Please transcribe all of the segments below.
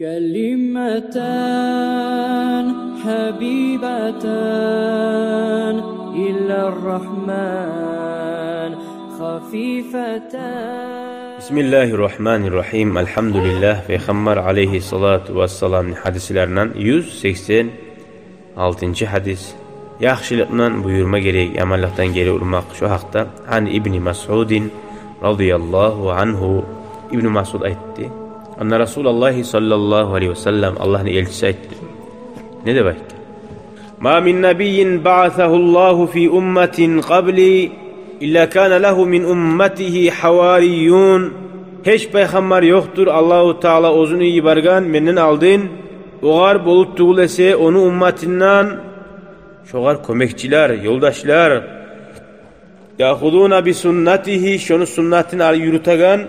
كلمتان حبيبتان إلى الرحمن خفيفتان. Bismillahirrahmanirrahim. Elhamdülillah. Peygamber aleyhissalatu vesselam hadislerinden 186. hadis. Yaxşılıqdan buyurma gerek, amallıqdan geri urmaq. Şu haqda An İbni Mas'udin radıyallahu anhu, İbni Mas'ud aytdı. Anna Resulullah sallallahu aleyhi ve sellem Allah'ın elçisi aytdı. Ne demek? Ma min nebiyyin ba'athahullahu fi ummetin qabli illa kana lahu min ummatihi havariyun. Hiç peygamber yoktur Allahu Teala ozunu yibargan menden aldın. Oğar bolut tuğlese onu ummatinden şoğar kömekçiler, yoldaşlar. Yahuduna bi sunnatihi, şonu sünnetini al yürütagan,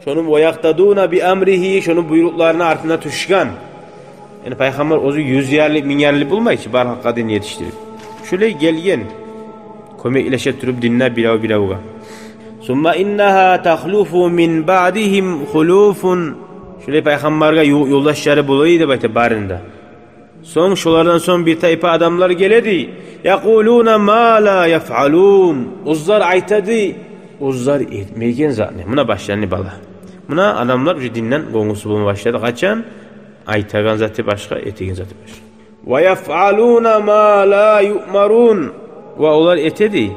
şonu vayaktaduna bi emrihi, şonu buyruklarına ardına tuşkan. Yani peygamber ozu 100 yerli, 1000 yerli bulmayı ki bar hakkadın yetiştirip. Şöyle gelgen kömek ileşe türüp dinle bilavuga. Summa innaha tahlufu min ba'dihim khulufun. Şöyle peygamberge yoldaşları bulaydı bayta barında. Son şolardan son bir tayfa adamlar geledi. Yaquluna ma la yef'alun. Uzzar aytadı. Uzzar etmeygen zatne. Buna başlarını bala. Buna adamlar bir dinlen gongusu bulma başladı. Kaçan? Aytagan zatı başka, etegen zatı başka. Ve yef'aluna ma la yu'marun. Ve onlar etedi.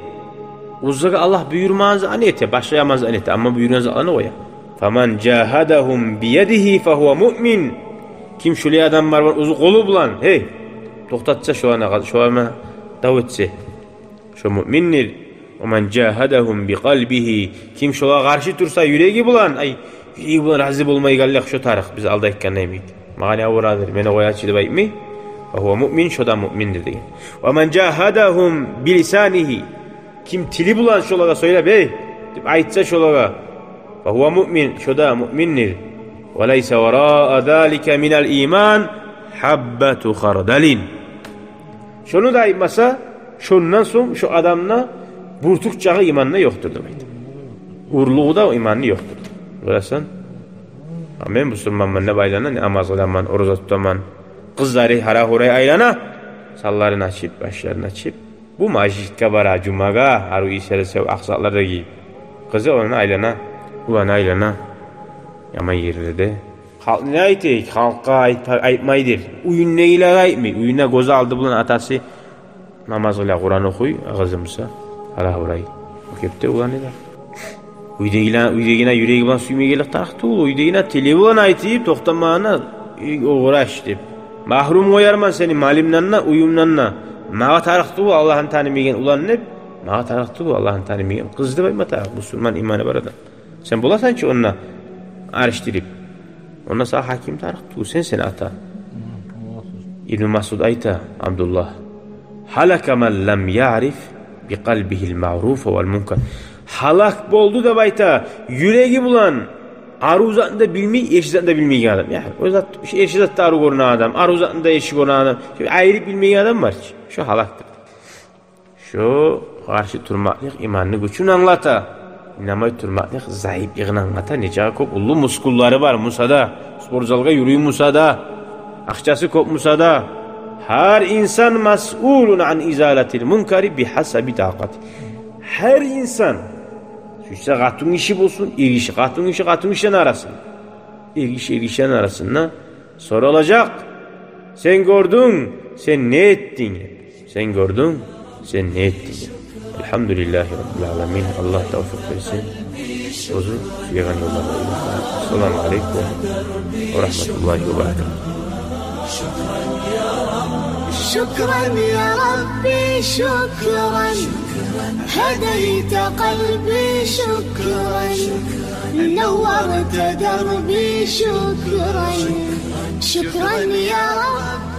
Uzzar'a Allah buyurmaz an ete. Başlayamaz an ete. Ama buyurmaz an o ya. Faman cahadahum biyedihi fehuve mu'min. Kim şöyle adam var uzu kolu bulan, hey, toktatsa şu ana davetse, şu mümindir. Oman cahadahum bi kalbihi. Kim şola karşı tursa yüreği bulan, ay yüreği bulan razı bulmayı gallak şu tarih biz aldayken neymiş? Mağani avradır, mene koyaçıdı bay mi? O mümin şoda mümindir diye. Oman cahadahum bi lisanihi. Kim tili bulan şola söyle bey, aytsa şola, o mümin şoda mümindir. وَلَيْسَ وَرَاءَ ذَٰلِكَ مِنَ الْا۪يمَانِ حَبَّةُ خَرْدَلٍ. Şunu da ayıpmasa, şundan son şu adamla burtukçağı imanına yoktur demektir. Uğurluğu da imanına yoktur. Burasın. Amen. Müslüman ne baylana, ne amaz olaman, oruza tutaman, kızları hara huraya aylana, sallarını açıp, başlarını açıp, bu majitka bara, cumaga, haru isere sev, aksaklarda giyip, kızı ona aylana, ulan aylana, yaman yerlerde. Ne aytayık? Halka aytmaydır. Uyun ne ile aytmayı? Uyuna göze aldı bulan atası namazıyla Kur'an okuy, ağzımıza hala orayı. O kepte ulan ne der? Uydegine yüreği bulan suymaya gelip taraktı ol. Uydegine telefon aytayıp toktamağına uğraş deyip. Mahrum koyarman seni malimdanna, uyumdanna. Mağa taraktı ol Allah'ın tanımayan ulan ne? Mağa taraktı ol Allah'ın tanımayan. Kızdı bayma tarak. Müslüman imanı var adam. Sen bulasan ki onunla araştırıp ondan sonra hakim tarıktı. Sen ata. İbn Mas'ud ayta Abdullah. Halaka men lem ya'rif bi kalbihil ma'ruf ve'l munkar. Halak boldu da bayta yüreği bulan aruzatında bilmeyi, eşizatında bilmeyi adam. Yani o zat eşizatta arı korunan adam, aruzatında eşi korunan adam. Ayrı bilmeyi adam var ki. Şu halaktır. Şu karşı turmaklık imanını güçünü anlata. Namay turmaklık zayıflığını anlata. Nece kop ulu muskulları var Musa'da. Spor zalga yürüyün Musa'da. Akçası kop Musa'da. Her insan mas'ulun an izalatil munkari bihasabi taqati. Her insan işte katun işi bulsun, ilgisi katun işten arasın. İlgisi arasında sorulacak. Sen gördün, sen ne ettin? Sen gördün, sen ne ettin? Elhamdülillahi Rabbil Alemin. Allah tevfik versin. Ozu yegan yollarına. Selamun Aleyküm ve Rahmetullahi ve Berekatuhu. شكرا يا ربي شكرا هديت قلبي شكرا نورت دربي شكرا شكرا يا رب.